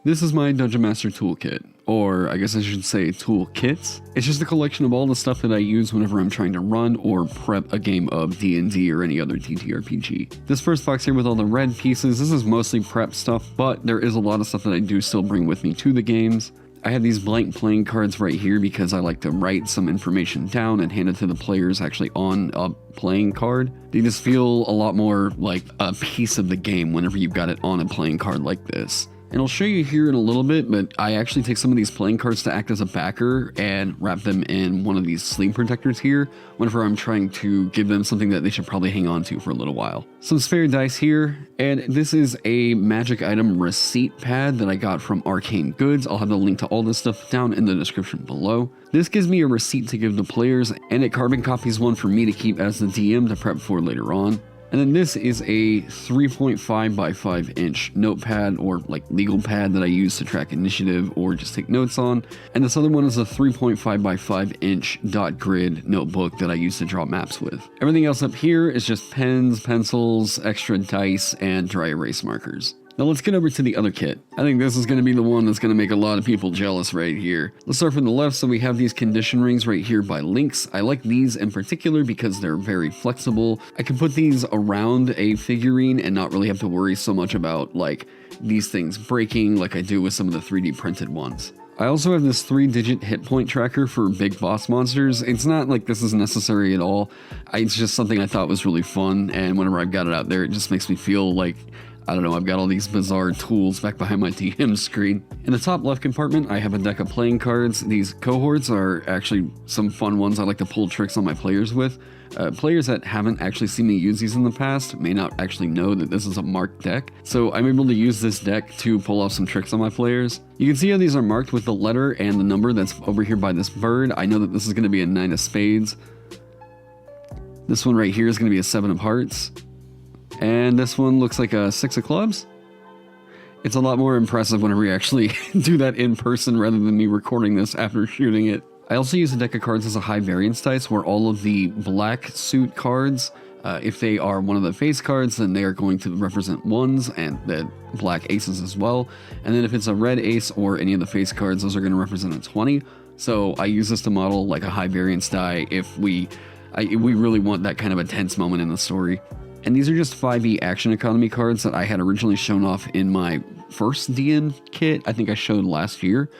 This is my Dungeon Master Toolkit, or I guess I should say toolkits. It's just a collection of all the stuff that I use whenever I'm trying to run or prep a game of D&D or any other TTRPG. This first box here with all the red pieces, this is mostly prep stuff, but there is a lot of stuff that I do still bring with me to the games. I have these blank playing cards right here because I like to write some information down and hand it to the players actually on a playing card. They just feel a lot more like a piece of the game whenever you've got it on a playing card like this. And I'll show you here in a little bit, but I actually take some of these playing cards to act as a backer and wrap them in one of these sleeve protectors here whenever I'm trying to give them something that they should probably hang on to for a little while. Some spare dice here, and this is a magic item receipt pad that I got from Arcane Goods. I'll have the link to all this stuff down in the description below. This gives me a receipt to give the players, and it carbon copies one for me to keep as the DM to prep for later on. And then this is a 3.5 by 5 inch notepad or like legal pad that I use to track initiative or just take notes on. And this other one is a 3.5 by 5 inch dot grid notebook that I use to draw maps with. Everything else up here is just pens, pencils, extra dice, and dry erase markers. Now let's get over to the other kit. I think this is going to be the one that's going to make a lot of people jealous right here. Let's start from the left. So we have these condition rings right here by Lynx. I like these in particular because they're very flexible. I can put these around a figurine and not really have to worry so much about like these things breaking like I do with some of the 3D printed ones. I also have this 3-digit hit point tracker for big boss monsters. It's not like this is necessary at all. It's just something I thought was really fun, and whenever I've got it out there, it just makes me feel like, I don't know, I've got all these bizarre tools back behind my DM screen. In the top left compartment, I have a deck of playing cards. These cohorts are actually some fun ones I like to pull tricks on my players with. Players that haven't actually seen me use these in the past may not actually know that this is a marked deck, so I'm able to use this deck to pull off some tricks on my players. You can see how these are marked with the letter and the number that's over here by this bird. I know that this is going to be a 9 of spades. This one right here is going to be a 7 of hearts. And this one looks like a 6 of clubs. It's a lot more impressive whenever we actually do that in person rather than me recording this after shooting it. I also use a deck of cards as a high variance dice where all of the black suit cards, if they are one of the face cards, then they are going to represent ones and the black aces as well. And then if it's a red ace or any of the face cards, those are going to represent a 20. So I use this to model like a high variance die if we really want that kind of a tense moment in the story. And these are just 5e action economy cards that I had originally shown off in my first DM kit, I think I showed last year.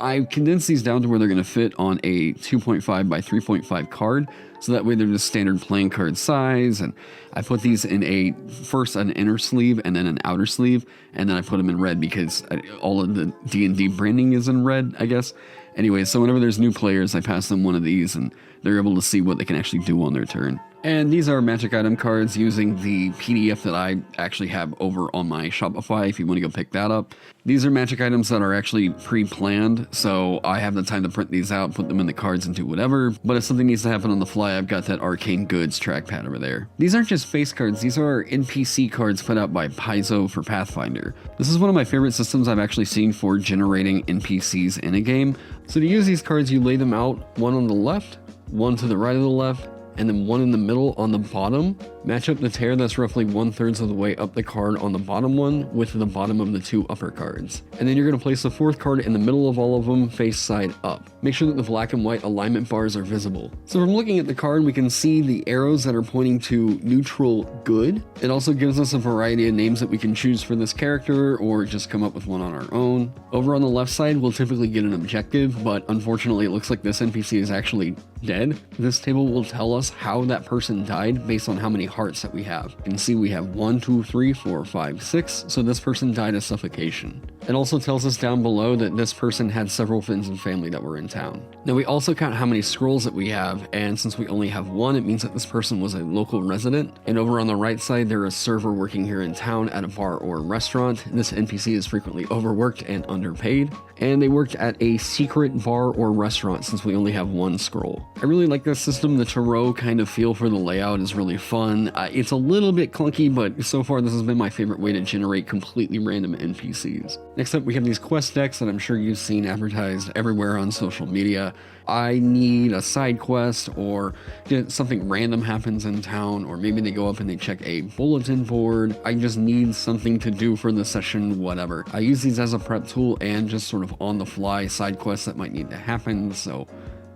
I condensed these down to where they're going to fit on a 2.5 by 3.5 card, so that way they're just standard playing card size, and I put these in first an inner sleeve and then an outer sleeve, and then I put them in red because all of the D&D branding is in red, I guess. Anyway, so whenever there's new players, I pass them one of these, and they're able to see what they can actually do on their turn. And these are magic item cards using the PDF that I actually have over on my Shopify if you want to go pick that up. These are magic items that are actually pre-planned, so I have the time to print these out, put them in the cards and do whatever. But if something needs to happen on the fly, I've got that Arcane Goods trackpad over there. These aren't just face cards, these are NPC cards put out by Paizo for Pathfinder. This is one of my favorite systems I've actually seen for generating NPCs in a game. So to use these cards, you lay them out, one on the left, one to the right of the left, and then one in the middle on the bottom. Match up the tear that's roughly 1/3 of the way up the card on the bottom one with the bottom of the 2 upper cards. And then you're going to place the 4th card in the middle of all of them, face side up. Make sure that the black and white alignment bars are visible. So from looking at the card, we can see the arrows that are pointing to neutral good. It also gives us a variety of names that we can choose for this character or just come up with one on our own. Over on the left side, we'll typically get an objective, but unfortunately it looks like this NPC is actually dead. This table will tell us how that person died based on how many hearts that we have. You can see we have 1, 2, 3, 4, 5, 6, so this person died of suffocation. It also tells us down below that this person had several friends and family that were in town. Now we also count how many scrolls that we have, and since we only have 1, it means that this person was a local resident. And over on the right side, there is a server working here in town at a bar or restaurant. This NPC is frequently overworked and underpaid, and they worked at a secret bar or restaurant since we only have 1 scroll. I really like this system. The tarot kind of feel for the layout is really fun. It's a little bit clunky, but so far this has been my favorite way to generate completely random NPCs. Next up, we have these quest decks that I'm sure you've seen advertised everywhere on social media. I need a side quest, or something random happens in town, or maybe they go up and they check a bulletin board. I just need something to do for the session, whatever. I use these as a prep tool and just sort of on the fly side quests that might need to happen, so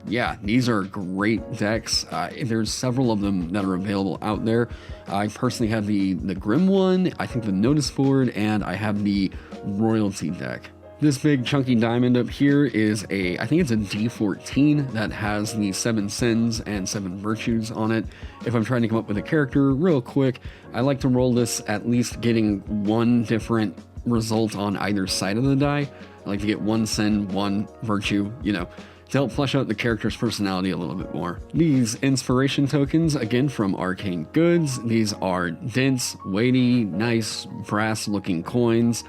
yeah, these are great decks. There's several of them that are available out there. I personally have the Grim one, I think the Notice board, and I have the Royalty deck. This big chunky diamond up here is I think it's a D14 that has the 7 sins and 7 virtues on it. If I'm trying to come up with a character real quick, I like to roll this at least getting one different result on either side of the die. I like to get 1 sin, 1 virtue, to help flesh out the character's personality a little bit more. These inspiration tokens, again from Arcane Goods. These are dense, weighty, nice, brass-looking coins.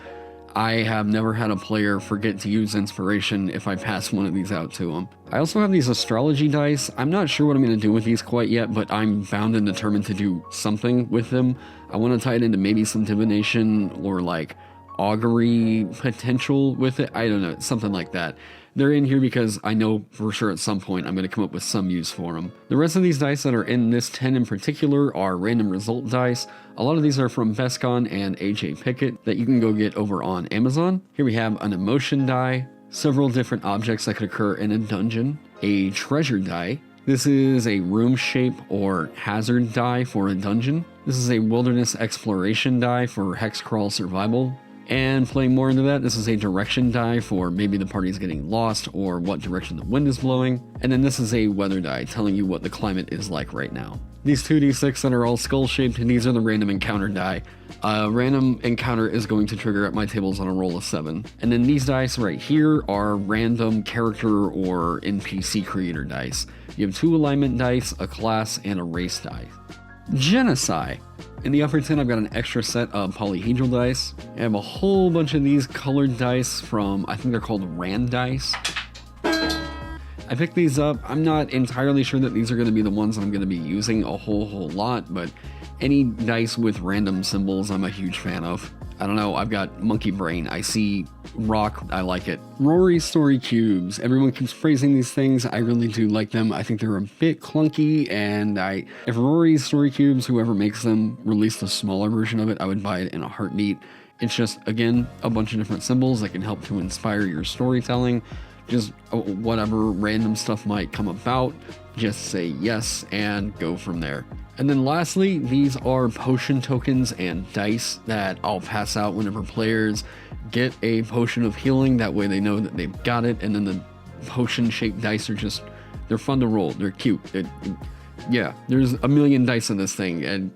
I have never had a player forget to use inspiration if I pass one of these out to them. I also have these Astrology Dice. I'm not sure what I'm going to do with these quite yet, but I'm bound and determined to do something with them. I want to tie it into maybe some divination or like augury potential with it. I don't know, something like that. They're in here because I know for sure at some point I'm going to come up with some use for them. The rest of these dice that are in this 10 in particular are random result dice. A lot of these are from Vescon and AJ Pickett that you can go get over on Amazon. Here we have an emotion die, several different objects that could occur in a dungeon, a treasure die. This is a room shape or hazard die for a dungeon. This is a wilderness exploration die for hex crawl survival. And playing more into that, this is a direction die for maybe the party's getting lost or what direction the wind is blowing. And then this is a weather die telling you what the climate is like right now. These 2d6 that are all skull shaped, these are the random encounter die. A random encounter is going to trigger at my tables on a roll of 7. And then these dice right here are random character or NPC creator dice. You have 2 alignment dice, a class, and a race die. Genocide. In the upper 10, I've got an extra set of Polyhedral Dice. I have a whole bunch of these colored dice from, I think they're called Rand Dice. I picked these up. I'm not entirely sure that these are going to be the ones I'm going to be using a whole lot, but any dice with random symbols I'm a huge fan of. I don't know, I've got monkey brain. I see rock, I like it. Rory story cubes. Everyone keeps praising these things. I really do like them. I think they're a bit clunky, and if Rory's story cubes, whoever makes them, released a smaller version of it, I would buy it in a heartbeat. It's just, again, a bunch of different symbols that can help to inspire your storytelling. Just whatever random stuff might come about, just say yes and go from there. And then lastly, these are potion tokens and dice that I'll pass out whenever players get a potion of healing. That way they know that they've got it. And then the potion shaped dice are just, they're fun to roll. They're cute. Yeah, there's a million dice in this thing, and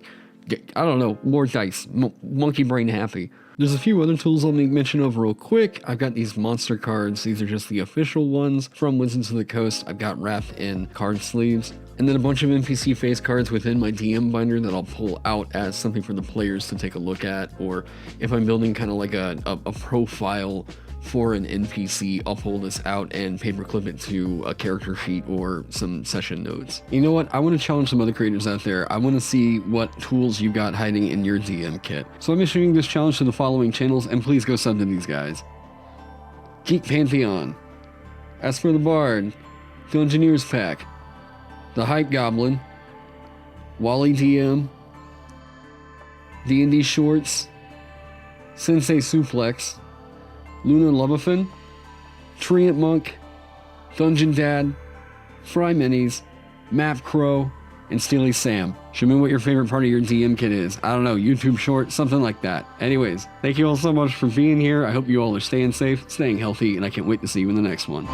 I don't know, more dice. Monkey brain happy. There's a few other tools I'll make mention of real quick. I've got these monster cards. These are just the official ones from Wizards of the Coast. I've got wrapped in card sleeves. And then a bunch of NPC face cards within my DM binder that I'll pull out as something for the players to take a look at. Or if I'm building kind of like a profile for an NPC, I'll pull this out and paperclip it to a character sheet or some session notes. You know what? I want to challenge some other creators out there. I want to see what tools you got hiding in your DM kit. So I'm issuing this challenge to the following channels, and please go sub to these guys. Geek Pantheon, As for the Bard, Dungeoneers Pack, The Hype Goblin, Wally DM, D&D Shorts, Sensei Suplex, Luna Lovafen, Treant Monk, Dungeon Dad, Fry Minis, Map Crow, and Steely Sam. Show me what your favorite part of your DM kit is. I don't know, YouTube short, something like that. Anyways, thank you all so much for being here. I hope you all are staying safe, staying healthy, and I can't wait to see you in the next one.